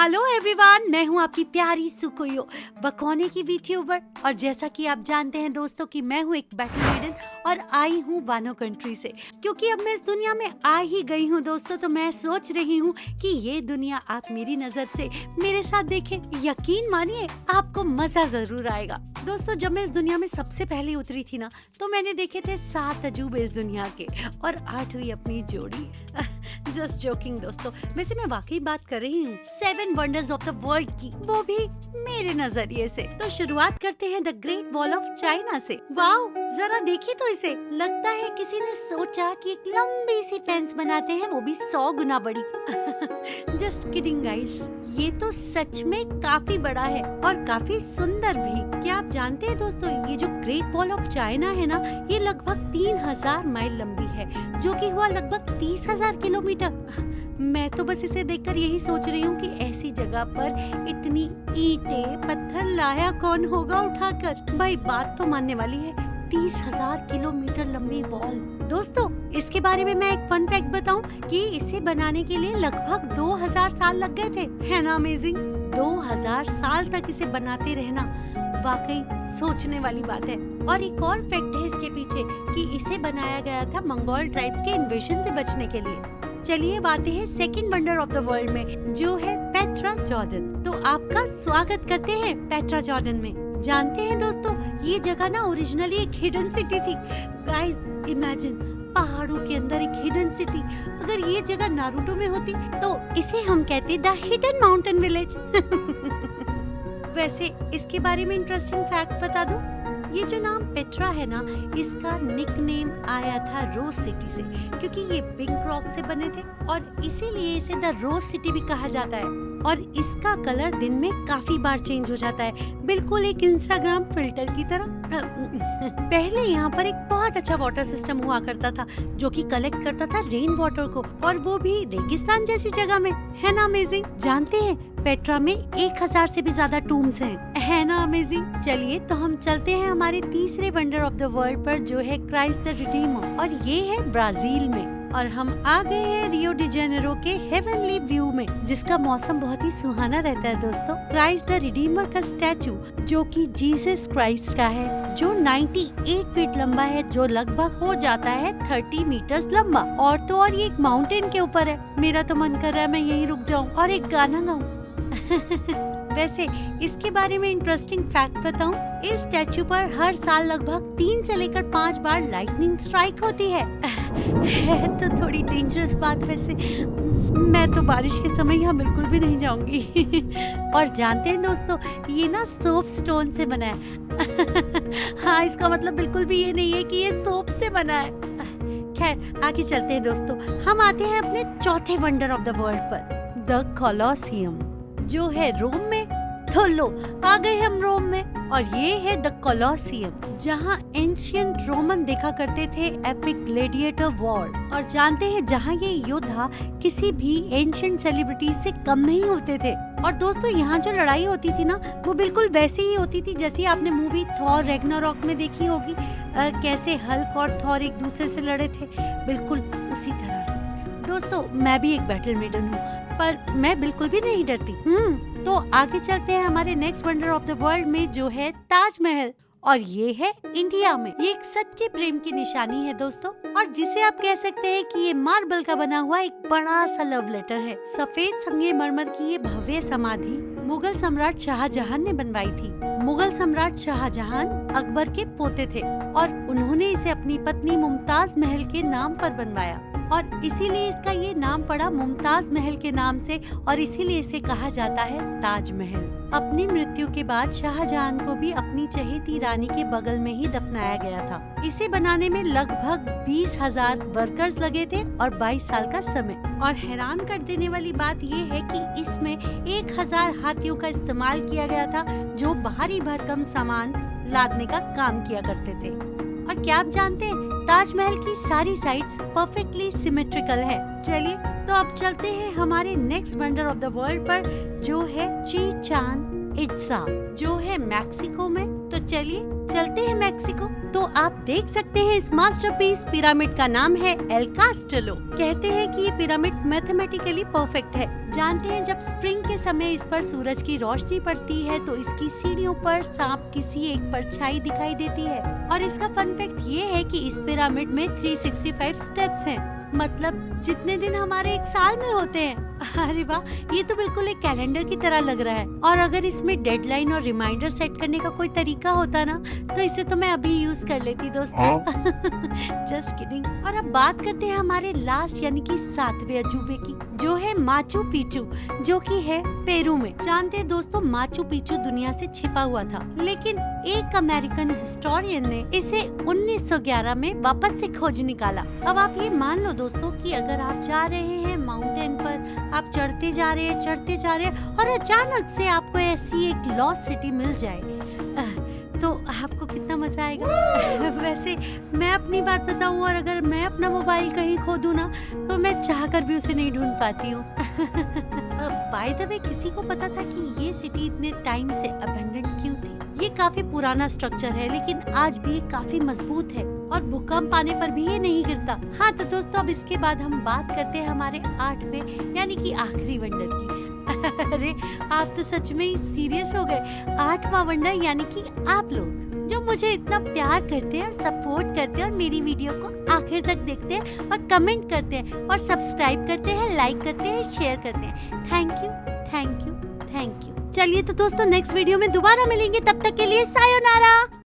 Hello everyone, मैं हूँ आपकी प्यारी सुकोयो बकौने की वीट्यूबर। और जैसा कि आप जानते हैं दोस्तों कि मैं हूँ एक बैटल मेडन और आई हूँ वानो कंट्री से। क्योंकि अब मैं इस दुनिया में आ ही गई हूँ दोस्तों, तो मैं सोच रही हूँ कि ये दुनिया आप मेरी नजर से मेरे साथ देखें। यकीन मानिए आपको मजा जरूर आएगा। दोस्तों, जब मैं इस दुनिया में सबसे पहले उतरी थी ना, तो मैंने देखे थे 7 अजूबे इस दुनिया के और 8 हुई अपनी जोड़ी। जस्ट जोकिंग दोस्तों, वैसे मैं वाकई बात कर रही हूँ 7 वंडर्स ऑफ द वर्ल्ड की, वो भी मेरे नजरिए से। तो शुरुआत करते हैं the great wall of China से। वाओ, जरा देखिए तो इसे। लगता है किसी ने सोचा कि एक लंबी सी फेंस बनाते हैं, वो भी 100 गुना बड़ी। जस्ट किडिंग गाइस, ये तो सच में काफी बड़ा है और काफी सुंदर भी। क्या आप जानते हैं दोस्तों, ये जो ग्रेट वॉल ऑफ चाइना है ना, ये लगभग 3000 माइल लंबी है, जो कि हुआ लगभग 30,000 किलोमीटर। मैं तो बस इसे देखकर यही सोच रही हूँ कि ऐसी जगह पर इतनी ईंटें पत्थर लाया कौन होगा उठाकर। भाई बात तो मानने वाली है, 30,000 किलोमीटर लंबी वॉल। दोस्तों, इसके बारे में मैं एक फन फैक्ट बताऊं कि इसे बनाने के लिए लगभग 2000 साल लग गए थे। है ना अमेजिंग? 2000 साल तक इसे बनाते रहना वाकई सोचने वाली बात है। और एक और फैक्ट है इसके पीछे कि इसे बनाया गया था मंगोल ट्राइब्स के इन्वेशन से बचने के लिए। चलिए अब आते हैं second wonder of the world में, जो है पेट्रा जॉर्डन। तो आपका स्वागत करते हैं पेट्रा जॉर्डन में। जानते हैं दोस्तों, ये जगह ना ओरिजिनली एक हिडन सिटी थी। गाइस इमेजिन, पहाड़ों के अंदर एक हिडन सिटी। अगर ये जगह नारुतो में होती तो इसे हम कहते द हिडन माउंटेन विलेज। वैसे इसके बारे में इंटरेस्टिंग फैक्ट बता दूं, ये जो नाम पेट्रा है ना, इसका निकनेम आया था रोज सिटी से, क्योंकि ये पिंक रॉक से बने थे और इसीलिए इसे द रोज सिटी भी कहा जाता है। और इसका कलर दिन में काफी बार चेंज हो जाता है, बिल्कुल एक इंस्टाग्राम फिल्टर की तरह। पहले यहाँ पर एक बहुत अच्छा वाटर सिस्टम हुआ करता था, जो कि कलेक्ट करता था रेन वाटर को, और वो भी रेगिस्तान जैसी जगह में। है ना अमेजिंग? जानते हैं पेट्रा में 1000 से भी ज्यादा टूम्स हैं। है ना अमेजिंग? चलिए तो हम चलते हैं हमारे तीसरे वंडर ऑफ द वर्ल्ड पर, जो है क्राइस्ट द रिडीमर, और ये है ब्राजील में। और हम आ गए हैं रियो डी जेनेरो के हेवनली व्यू में, जिसका मौसम बहुत ही सुहाना रहता है दोस्तों। क्राइस्ट द रिडीमर का स्टैचू, जो कि जीसस क्राइस्ट का है, जो 98 फीट लंबा है, जो लगभग हो जाता है 30 मीटर्स लंबा। और तो और ये एक माउंटेन के ऊपर है। मेरा तो मन कर रहा है मैं यहीं रुक जाऊं और एक गाना गाऊं। वैसे इसके बारे में इंटरेस्टिंग फैक्ट बताऊं, इस स्टैचू पर हर साल लगभग 3 से लेकर 5 बार लाइटनिंग स्ट्राइक होती है। तो थोड़ी डेंजरस बात। वैसे मैं तो बारिश के समय यहाँ बिल्कुल भी नहीं जाऊंगी। और जानते हैं दोस्तों, ये ना सोप स्टोन से बना है। हाँ, इसका मतलब बिल्कुल भी ये नहीं है कि ये सोप से बना है। खैर आगे चलते हैं दोस्तों, हम आते हैं अपने चौथे वंडर ऑफ द वर्ल्ड पर, द कोलोसियम, जो है रोम में। तो लो, आ गए हम रोम में, और ये है द कोलोसियम, जहाँ एंशियंट रोमन देखा करते थे एपिक ग्लेडिएटर वॉर। और जानते हैं, जहाँ ये योद्धा किसी भी एंशियंट सेलिब्रिटी से कम नहीं होते थे। और दोस्तों, यहाँ जो लड़ाई होती थी ना, वो बिल्कुल वैसे ही होती थी जैसी आपने मूवी थॉर रैग्नारॉक में देखी होगी। कैसे हल्क और थॉर एक दूसरे से लड़े थे, बिल्कुल उसी तरह से। दोस्तों, मैं भी एक बैटल मेडन हूँ, पर मैं बिल्कुल भी नहीं डरती। तो आगे चलते हैं हमारे next wonder of the world में, जो है ताजमहल, और ये है इंडिया में। ये एक सच्चे प्रेम की निशानी है दोस्तों, और जिसे आप कह सकते हैं कि ये मार्बल का बना हुआ एक बड़ा सा लव लेटर है। सफेद संगमरमर की ये भव्य समाधि मुगल सम्राट शाहजहां ने बनवाई थी। मुगल सम्राट शाहजहां अकबर के पोते थे, और उन्होंने इसे अपनी पत्नी मुमताज महल के नाम पर बनवाया, और इसीलिए इसका ये नाम पड़ा मुमताज महल के नाम से, और इसीलिए इसे कहा जाता है ताजमहल। अपनी मृत्यु के बाद शाहजहां को भी अपनी चहेती रानी के बगल में ही दफनाया गया था। इसे बनाने में लगभग 20,000 वर्कर्स लगे थे और 22 साल का समय। और हैरान कर देने वाली बात ये है कि इसमें 1000 हाथियों का इस्तेमाल किया गया था, जो भारी भरकम सामान लादने का काम किया करते थे। और क्या आप जानते हैं, ताजमहल की सारी साइड्स परफेक्टली सिमेट्रिकल है। चलिए तो अब चलते हैं हमारे next wonder of the world पर, जो है चिचान इट्जा जो है मैक्सिको में। तो चलिए चलते हैं मैक्सिको। तो आप देख सकते हैं इस मास्टरपीस पिरामिड का नाम है एल कास्टेलो। कहते हैं कि ये पिरामिड मैथमेटिकली परफेक्ट है। जानते हैं जब स्प्रिंग के समय इस पर सूरज की रोशनी पड़ती है तो इसकी सीढ़ियों पर सांप किसी एक परछाई दिखाई देती है। और इसका फन फैक्ट ये है कि इस पिरामिड में 365 स्टेप्स हैं, मतलब जितने दिन हमारे एक साल में होते हैं। अरे वाह, ये तो बिल्कुल एक कैलेंडर की तरह लग रहा है। और अगर इसमें डेडलाइन और रिमाइंडर सेट करने का कोई तरीका होता ना तो इसे तो मैं अभी यूज कर लेती दोस्तों। Just kidding. और अब बात करते हैं हमारे लास्ट यानी कि 7वें अजूबे की, जो है माचू पिचू, जो कि है पेरू में। जानते हैं दोस्तों माचू पिचू दुनिया से छिपा हुआ था, लेकिन एक अमेरिकन हिस्टोरियन ने इसे 1911 में वापस से खोज निकाला। अब आप ये मान लो दोस्तों कि अगर आप जा रहे हैं माउंटेन पर, आप चढ़ते जा रहे हैं और अचानक से आपको ऐसी एक लॉस्ट सिटी मिल जाए तो आपको कितना मजा आएगा। वैसे मैं अपनी बात बताऊं और अगर मैं अपना मोबाइल कहीं खो दूं ना तो मैं चाहकर भी उसे नहीं ढूंढ पाती हूँ। बाय द वे, किसी को पता था कि ये सिटी इतने टाइम से अबेंडन क्यों थी? ये काफी पुराना स्ट्रक्चर है लेकिन आज भी ये काफी मजबूत है और भूकंप आने पर भी ये नहीं गिरता। हाँ तो दोस्तों, अब इसके बाद हम बात करते हैं हमारे 8वें यानी कि आखिरी वंडर की। अरे आप तो सच में ही सीरियस हो गए। 8वां वंडर यानी कि आप लोग जो मुझे इतना प्यार करते हैं, सपोर्ट करते हैं और मेरी वीडियो को आखिर तक देखते हैं और कमेंट करते हैं और सब्सक्राइब करते हैं, लाइक करते हैं, शेयर करते हैं। Thank you, thank you, thank you. चलिए तो दोस्तों नेक्स्ट वीडियो में दोबारा मिलेंगे, तब तक के लिए सायोनारा।